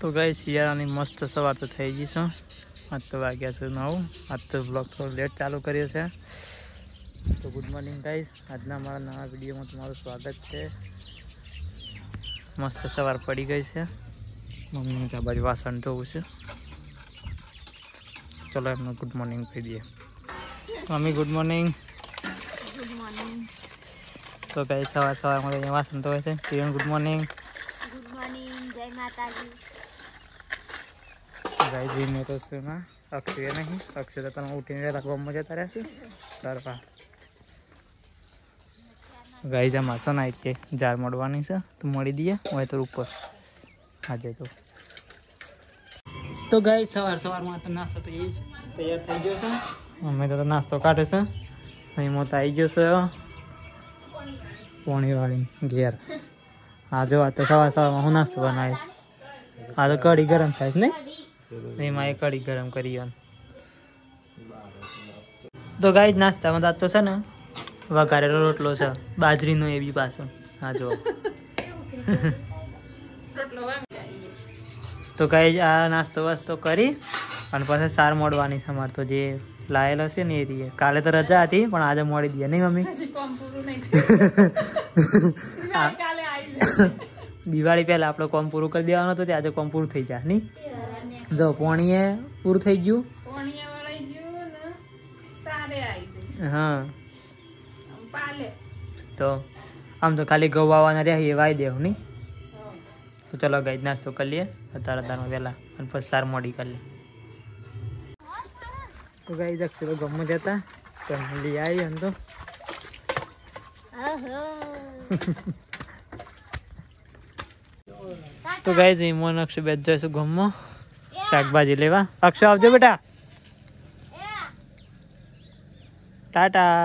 તો ગાઈસ શિયાળાની મસ્ત સવાર તો થઈ ગઈ છે. આજ તો વાગ્યા છે 9. આજ તો બ્લોગ થોડો લેટ ચાલુ કર્યો છે. તો ગુડ મોર્નિંગ ગાઈસ, આજના મારા નવા વિડીયોમાં તમારું સ્વાગત છે. મસ્ત સવાર પડી ગઈ છે. મમ્મીને ત્યાં બાજુ વાસણ ધોવું છે. ચલો એમને ગુડ મોર્નિંગ કહી દઈએ. Mummy good morning. Good morning. તો ગાઈસ સવારમાં તો વાસણ ધોવે છે. કિરણ ગુડ મોર્નિંગ. Good morning. જય માતાજી. ગાઈસ મેં તો છે ના અક્ષય નહીં, અક્ષય તો તમે ઉઠીને રાખવામાં જતા રહેશે તારપા. ગાઈસ આ માસો નાઈ છે, જાર મળવાની છે તો મળી દઈએ હોય તો ઉપર આજે તો ગાઈસ સવારમાં તો નાસ્તો તો એ તૈયાર થઈ ગયો છે. અમે તો નાસ્તો કાઢે છે. અહીં મોત આવી ગયો છે પોણીવાળી ઘેર. હા જો આ તો સવારમાં હું નાસ્તો બનાવીશ. આ તો કઢી ગરમ થાય છે નહીં, એમાં એ કઢી ગરમ કરી. તો ગાઈસ નાસ્તામાં તો છે ને વઘારેલો રોટલો છે, બાજરીનો એ બી પાછો. હા જો તો ગાઈસ આ નાસ્તો વાસ્તો કરી અને પછી સાર મોડવાની છે. અમારે તો જે લાયેલો છે ને એ રીએ કાલે તો રજા હતી પણ આજે મોડી દઈએ નહીં મમ્મી. દિવાળી પહેલા આપણો કોમ પૂરું કરી દેવાનો હતો, આજે કોમ પૂરું થઈ જાય નહીં. જો પોણીએ પૂરું થઈ ગયું. હા તો આમ તો ખાલી ઘઉં વાવવાના રહ્યા એ વાઈ દેવું નહીં. તો ચલો ગાઈસ નાસ્તો કરી લઈએ અત્યારે વહેલા અને પછી સાર મોડી કરી લઈએ. તો ગાઈસ અક્ષરો ગમો જતા તો લઈ આવી એમ તો ગાઈસ ઈમોન અક્ષર બેસ જઈશું ગમો શાકભાજી લેવા. અક્ષર આવજો બેટા. ટાટા.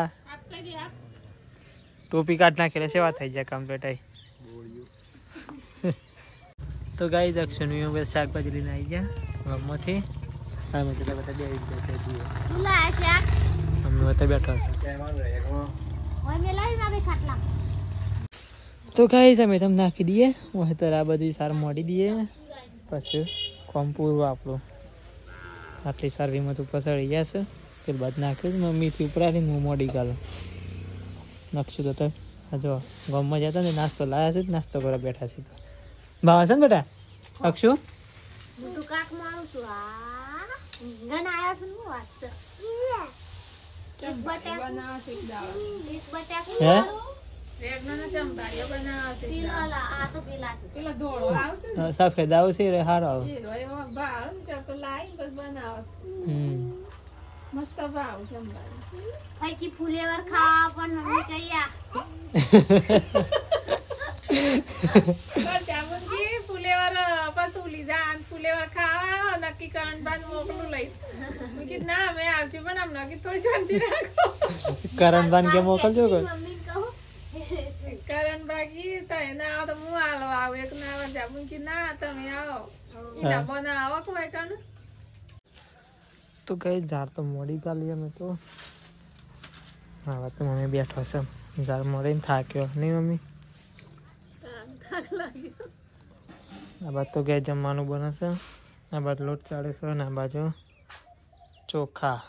ટોપી કાઢ નાખેલા સેવા થઈ જાય કમ્પ્લીટ. આવી તો ગાઈસ અક્ષરનું બધા શાકભાજી લઈને આવી ગયા ગમમાંથી. અમે તો બધા બે અમે બધા બેઠા છે. તો ગાઈસ અમે તમને નાખી દઈએ હું તો આ બધી સાર મોડી દઈએ પછી કોમ પૂરું આપણું. આટલી સારવીમાં તો પસળી ગયા છે તે બાદ નાખ્યું મમ્મીથી ઉપરાથી હું મોડી ગાલો નકશું તો જો ગામમાં જતા ને નાસ્તો લાયા છે, નાસ્તો કરવા બેઠા છે. ભાવ છે ને બેટા અક્ષુ? સફેદ આવશે રે હારો આવ મસ્ત ભાવ છે. ફુલેવર ખાવા પણ મમ્મી કહીયા ફુલેવર પતુલી જાન ફુલેવર ખાવા નક્કી કરણ મોકલું લઈ કીધું ના મેં આવશું પણ આમ નક્કી થોડી શાંતિ રાખો. કરણબાન કે મોકલજો કરણ બાકી તો એને આવો તો હું હાલો આવું એક ના આવડે કીધું ના તમે આવો એના બનાવો કોઈ કણ. તો કઈ ઝાડ તો મોડી ચાલી અમે તો. હા તો મમ્મી બેઠો છે ઝાડ મોડીને થાક્યો નહીં મમ્મી. આ બાદ તો કઈ જમવાનું બનશે. આ બાદ લોટ ચાળે છે ને આ બાજુ ચોખા.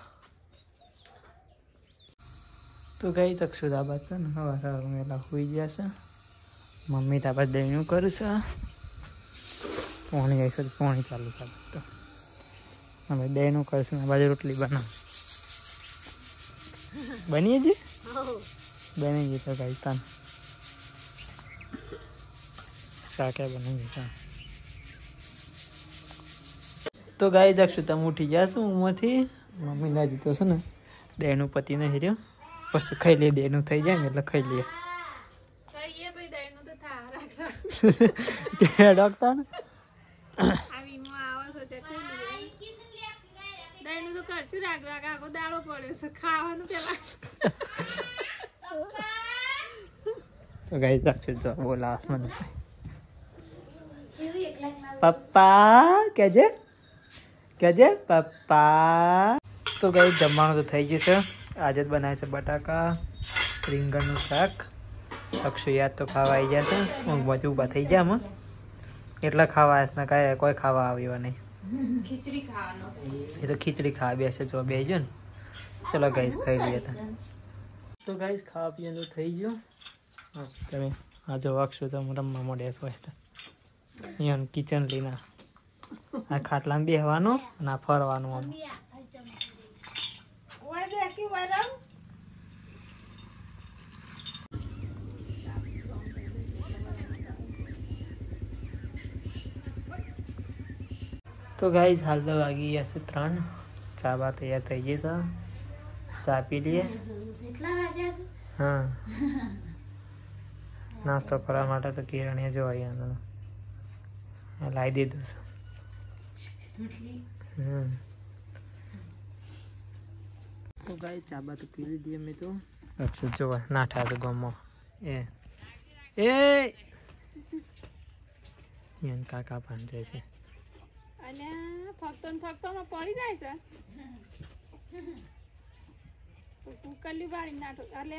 તો કઈ શકશું આ બાદ છે ને હવે વહેલા સુઈ ગયા છે. મમ્મી આ બાદ દહીંનું કરશે. પોણી આવી છે પોણી ચાલુ છે તો અમે દહીંનું કરશું ને બાજુ રોટલી બનાવ બની જ બની ગઈ. તો કઈ તાન શાકે બની ગઈ. તો ગાય જક્ષું તમે ઉઠી ગયા છો ઊંઘમાંથી. મમ્મી ના જીતો છે ને દહીંનું પતિ નહીં રહ્યો પછી ખાઈ લઈએ. દહીંનું થઈ જાય ને એટલે ખાઈ લઈએ. ડોક્ટર તો ગાય જક્ષું જો બોલાવસ મને પપ્પા કેજે કેજે પપ્પા. તો ગાય જમવાનું તો થઈ ગયું છે. આજે જ બનાવે છે બટાકા રીંગણનું શાક. અક્ષુ યાદ તો ખાવા આવી ગયા છે ઊંઘમાંથી ઊભા થઈ ગયા. આમાં એટલા ખાવા આવ્યા ને કાંઈ કોઈ ખાવા આવ્યો નહીં. ખીચડી ખાવાનો એ તો ખીચડી ખાવા બેસે જો બેસજો ને. ચલો ગાઈસ ખાઈ લઈએ તો ગાઈસ ખાવા પીવાનું થઈ ગયું. તમે આ જો વાગશો તો રમવા મોડ્યા છો અહીંયા કિચન લઈને આ ખાટલામાં બેસવાનું અને આ ફરવાનું આમ. તો ગાઈસ હાલ તો વાગી ગયા છે 3. ચા બા તૈયાર થઈ ગઈ છે. ચા પી લઈએ. હા નાસ્તો કરવા માટે તો કિરણીએ જો અહીંયા લાવી દીધું છે. તો ગાઈસ ચા બા તો પી લીધી અમે તો. અક્ષુ જોવા નાઠા તો ગમો એ કાકા પણ જાય છે. અને ફક્તો ને ફક્તો માં પડી જાય છે તો કુકરલી વાળી નાટો એટલે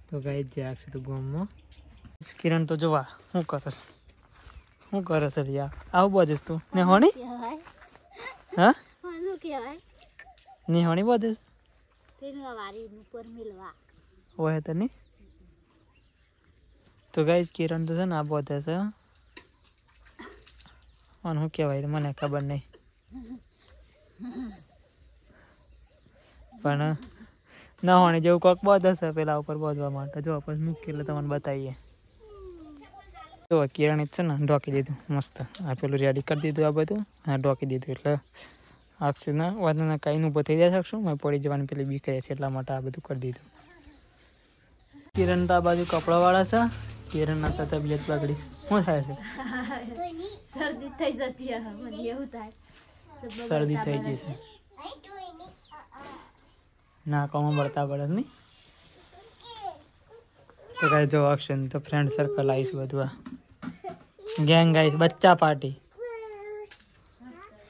તો ગાઈસ જે આવશે તો ગમો. કિરણ તો જોવા શું કરે છે યાર. આવું બધીશ તું ને હોણી હા ને હોણી બધીશ હોય તો નહીં. તો ગાઈસ કિરણ તો છે ને આ બધે છે અને શું કહેવાય મને ખબર નહીં પણ ના હોણી જેવું કોઈક બધે છે પેલા ઉપર બોધવા માટે. જો પછી મૂકી એટલે તમને બતાવીએ. જો કિરણ જ છે ને ઢોકી દીધું મસ્ત. આ પેલું રેડી કરી દીધું આ બધું. હા ઢોકી દીધું એટલે આપશું ના વાતના કાંઈ ઊભો થઈ જાય શકશું મેં પડી જવાની પેલી બીક રહે છે એટલા માટે આ બધું કરી દીધું. કિરણ તો આ બાજુ કપડાવાળા છે. કિરણ ના તબિયત બગડી છે. શું થાય છે? શરદી થઈ જતી મને એવું થાય. શરદી થઈ જશે. નાકોમાં બળતા બળે નહીં. તો કાંઈ જો અક્ષન તો ફ્રેન્ડ સર્કલ આવીશ બધું આ ગેંગ આવીશ બચ્ચા પાર્ટી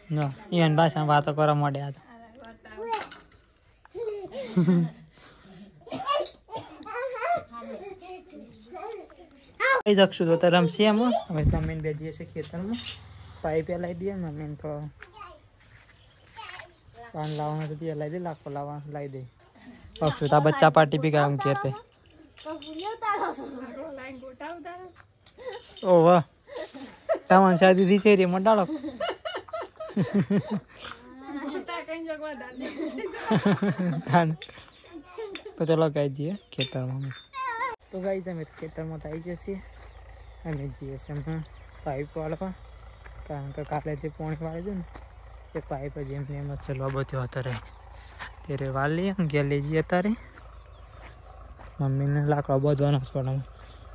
નો ઈવન ભાષામાં વાતો કરવા માંડ્યા હતા. અક્ષુ તો રમશી એમ. હવે મમ્મીને બેજીએ છે ખેતરમાં. પાઇપ લાવી દઈએ મમ્મીને તો પાન લાવવાનું તો લાવી દે. લાખો લાવવાનું લાવી દે. અક્ષુ તો બચ્ચા પાર્ટી બી કામ કે ઓ વાહ તમારી શાદી છે રે મોટાળો. તો ચલો ગાઈ જઈએ ખેતરમાં. તો ગાઈ અમે ખેતરમાં તો આવી જશે અને જઈએ છીએ એમાં પાઇપ વાળવા. કારણ કે કાલે જે પાણી વાળે છે ને એ પાઇપ જ એમને એમ જ ચલવા બધું અત્યારે ત્યારે વાળી લઈએ ઘેર લઈ જઈએ. અત્યારે મમ્મીને લાકડા બધવાના જ પડે.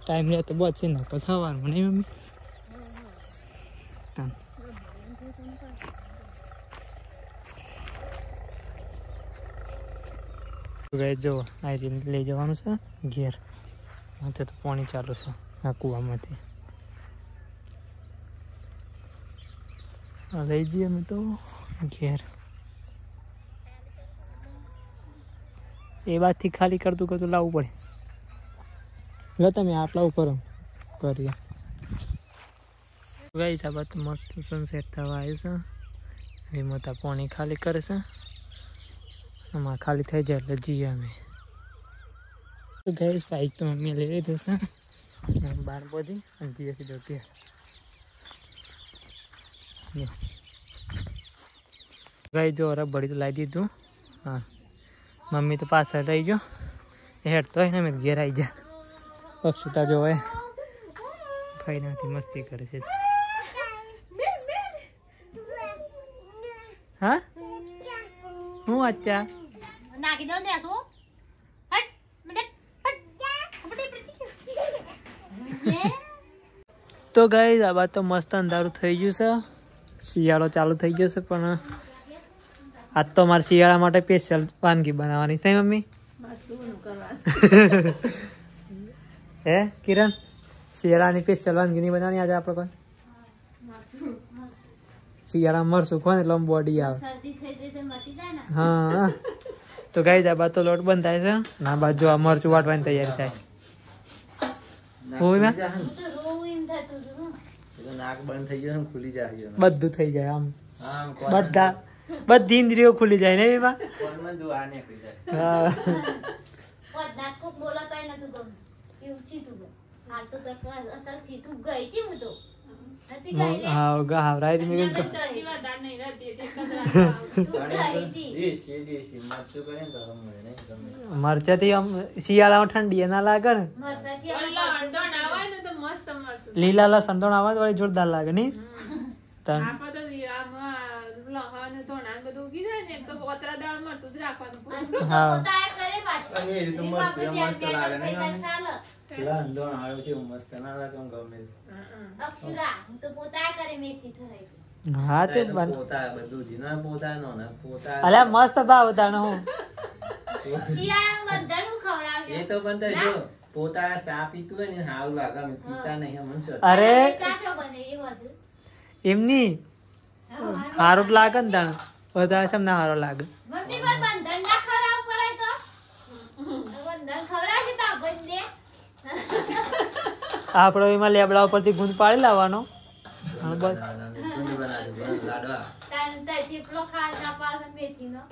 ટાઈમ રહે તો બચશે ને પછી સવારમાં નહીં મમ્મી. જો આ રીતે લઈ જવાનું છે ઘેર. તો પાણી ચાલુ છે આ કૂવામાંથી. લઈ જઈએ અમે તો ઘેર. એ બાજથી ખાલી કરતું લાવવું પડે. લો તમે આટલા ઉપર કરીએ. ગઈ સાબત તો મસ્ત સનસેટ થવા આવ્યું છે. વિમોતા પાણી ખાલી કરે છે. આમાં ખાલી થઈ જાય એટલે જઈએ અમે. તો ગઈ બાઈક તો મમ્મી લઈ લીધું છે બાર બધી અને જઈએ સીધો ઘેર. ગઈ જો રબડી તો લાવી દીધું. હા મમ્મી તો પાછળ રહી ગયો. હેડ તો હોય ને મેં ઘેર આવી જાય. અક્ષુતા જો હોય ખાઈ નાખી મસ્તી કરે છે. હા હું અત્યાર નાખી દો ને શું તો ગાઈસ આ બાદ તો મસ્ત અંધારું થઈ ગયું છે. શિયાળો ચાલુ થઈ ગયો છે પણ આજ તો મારે શિયાળા માટે સ્પેશિયલ વાનગી બનાવવાની છે મમ્મી. હે કિરણ શિયાળાની સ્પેશિયલ વાનગી નહીં બનાવવાની આજે આપણે કોઈ. શિયાળામાં મરશું કોને એટલે બોડી આવે. હા તો ગાઈસ આ બાદ તો લોટ બંધ થાય છે ના બાજુ આ મરચું વાટવાની તૈયારી થાય હોય હું તો રોવું એમ થતું હતું હો. નાક બંધ થઈ ગયું ખુલી જાય બધું થઈ જાય આમ આમ બધી ઇન્દ્રિયો ખુલી જાય ને એમાં કોણમાં દુઆ નીકળી જાય હા પદનાથ કોક બોલો તોય નતું ગમતું. એવું ચીતું ગયું. હાલ તો અસલ ચીતું ગઈ હતી હું તો. નથી ગઈ લે. હા હાવરાય તમે શરદી વધારે નહીં રહેતી એટલે એક જ રાત તું ગઈ હતી. દેશી મરચું કરે ને તો ગમે નહીં ગમે મરચાથી આમ શિયાળામાં ઠંડી ના લાગે ને મરસાથી અમે લસણ આવે ને તો મસ્ત મરચું. લીલા લસણ તો આવા વળી જોરદાર લાગે નહીં તન આપણે તો આમ લસણ ને ધોણા ને બધું ઉગી જાય ને એમ તો ઓતરા દાળ મરચું જ રાખવાનું અને પૂરું. તું તો હા. પોતાએ કરે પાછું. અને એ રીતે એમ મસ્ત આપણે મસ્ત લાગે ત્યાં નહીં ત્યાં ચાલે. પેલા અંદોણ આવ્યો છે એવું મસ્ત ના લાગે આમ ગમે અક્ષુરા હું તો પોતાએ કરે મેથી થઈ. હા તે બન પોતા બધું જીના પોતા નો ને પોતા અલ્યા મસ્ત ભાવ તાણ હું શિયાળામાં બધાનું ખવડાવશે. એ તો બનતા જો પોતા સા પીતું હોય ને હારું લાગે અમે પીતા નહીં અમને શું અરે સાચો બને એવું હતું. એમની સારું જ લાગે ને તાણ વધારે છે ના સારું લાગે મમ્મી પણ બંધન ના ખવડાવ પડાય તો બંધન ખવડાવશે તો બંને આપડે એમાં લેબડા ઉપરથી ગુંદ પાડી લાવવાનો અને બસ લાડવા તાન તઈ થેપલો ખાતા પાછો મેથીનો.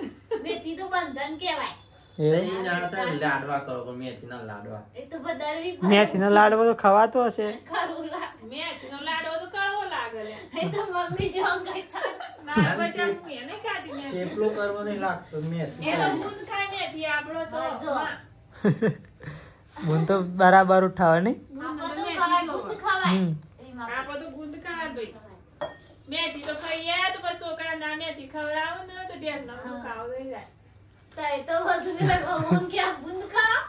મેથી તો બંધન કહેવાય. નહીં જાણતા લાડવા કરો પણ મેથી ના લાડવા એ તો બદરવી મેથી નો લાડવો તો ખવાતો હશે ખરું લાગે. મેથીનો લાડવો તો કડવો લાગે લે. એ તો મમ્મી જો ગઈ ચાલ. મારા બચ્ચા હું એને ખાધી મેથી. થેપલો કરવો નહીં લાગતો મેથી એ તો ગુંદ ખાય મેથી આપણો તો જો. ગુંદ તો બરાબર ઉઠાવે નહીં ગુંદ આપણે તો તો મેથી ગુંદ ખવાય. ખવાય. હમ. એમાં આપણે તો ગુંદ ખાવા ભાઈ. મેથી તો ખાઈએ તો પછી છોકરા ના મેથી ખવડાવો ને તો ઢેસ ના ખાવ થઈ જાય. તઈ તો બધું મમ્મી કે આ ગુંદ ખાઓ.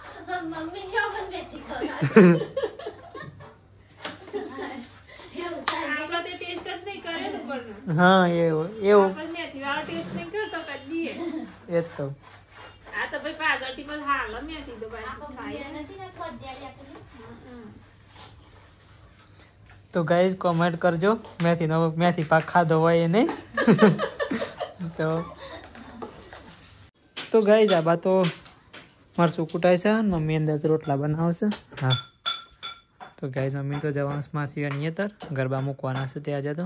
મમ્મી જો પણ મેથી ખવડાવે. એવું થાય. આપણે તે ટેસ્ટ જ નહીં કરે તો કોણ હા એવું આપણે મેથી વાળો ટેસ્ટ નહીં કરતો કદી દઈએ. એ જ તો આ તો ભાઈ પાછળથી પછી હાલ મેથી તો આ પાછી પપ્પી ખાય. નથી ને ખોદ્યારી આપેલી. તો ગાઈઝ કોમેન્ટ કરજો મેથી પાક ખાધો હોય એ નહીં તો ગાઈઝ આ બા તો મરચું કૂટાય છે અને મમ્મી અંદર રોટલા બનાવશે હા તો ગાઈઝ મમ્મી તો જવાનું માસી અનિયતર ગરબા મૂકવાના છે ત્યાં આજે તો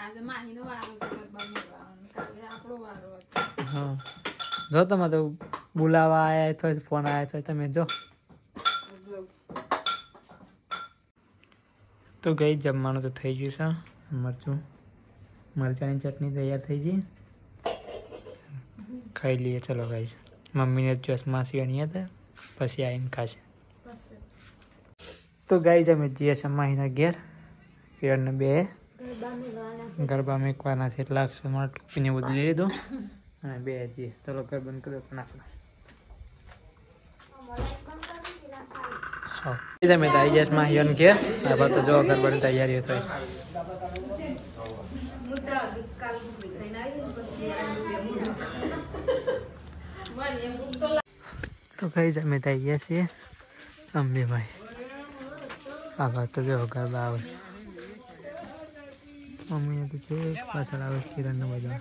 આજે માહીનો વારો છે ગરબા મૂકવાનો. કાલે આપણો વારો હતો. હા જો તમે તો બોલાવા આવ્યા હોય ફોન આવ્યા હોય તમે જો તો ગઈ જમવાનું તો થઈ ગયું છે મરચાંની ચટણી તૈયાર થઈ ગઈ ખાઈ લઈએ ચલો ગાઈસ મમ્મીને ચોસ માસી અણી હતા પછી આવીને ખાશે તો ગાઈસ અમે જઈએ છીએ માહીના ઘેર કિરણને બે ગરબા મૂકવાના છે એટલે લાગશે મારે ટોપીને બધું લઈ લીધું અને બે જઈએ ચલો ઘર બંધ કરી દો પણ આપણે હા તમે તો આવી જશ માહીઓને ઘેર આ તો જો ઘર બની તૈયારીઓ થાય તો કઈ જમે થઈ ગયા છીએ અંબેભાઈ આ વાત તો જો ગરબા આવે છે મમ્મીને તો છે પાછળ આવે છે કિરણને બધા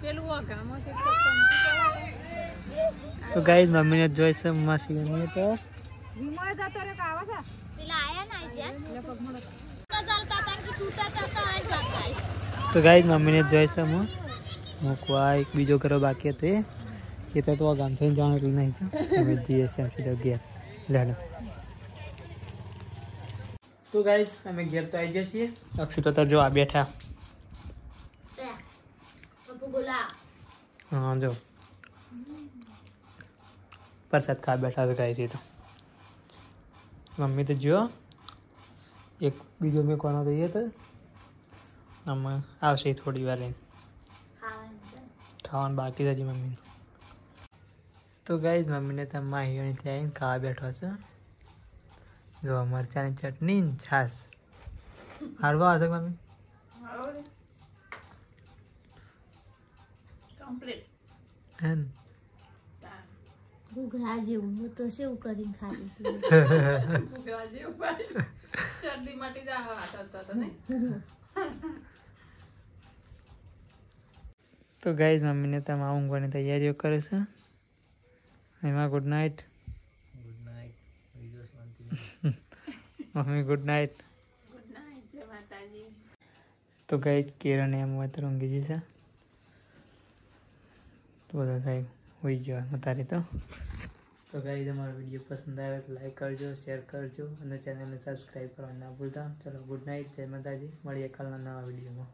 પેલું વઘામાં છે તો ગાઈઝ મમ્મીને જોઈ છે માસી ગમી તો પેલા આયા ના છે ચાલતા તા કે છૂટા તા આ જાતા. તો ગાઈઝ મમ્મીને જોઈ છે હું મૂકવા એક બીજો કરો બાકી હતો એ તો ગામ થઈને જવાનું એટલું નહીં અમે જઈએ છીએ સીધો ઘેર લેડો તો ગાઈઝ અમે ઘેર તો આવી જઈએ છીએ અક્ષુ તો જો આ બેઠા પપ્પુ બોલા હા જો પ્રસાદ ખા બેઠા છે ગાઈઝ એ તો મમ્મી તો જો એક બીજો મેં કોનો તો એ તો આમાં આવશે થોડી વાર લઈને ખાવાનું બાકી છે મમ્મી તો ગાઈઝ મમ્મીને તમે માહીઓની ત્યાં આવીને ખાવા બેઠો છે જો મરચાંની ચટણી ને છાશ હારવા હશે મમ્મી કમ્પ્લીટ. હે ને ઘૂઘરા જેવું હું તો સેવ કરીને ખાધી હતી. શરદી માટે જ આ હાથ હતો તો ને તો ગાઈઝ મમ્મીને તમે ઊંઘવાની તૈયારીઓ કરે છે. એમાં ગુડ નાઇટ. Good night. બીજો શાંતિ. Mummy good night. Good night, જય માતાજી. તો ગાઈઝ કિરણ એમ વાત ઊંઘી જશે. તો બધા સાહેબ હોઈ જવાનું તારે તો ગાઈઝ અમારો વિડીયો પસંદ આવે તો લાઈક કરજો, શેર કરજો અને ચેનલને સબસ્ક્રાઈબ કરવાનું ના ભૂલતા. ચલો ગુડ નાઇટ, જય માતાજી. મળીએ કાલના નવા વિડીયોમાં.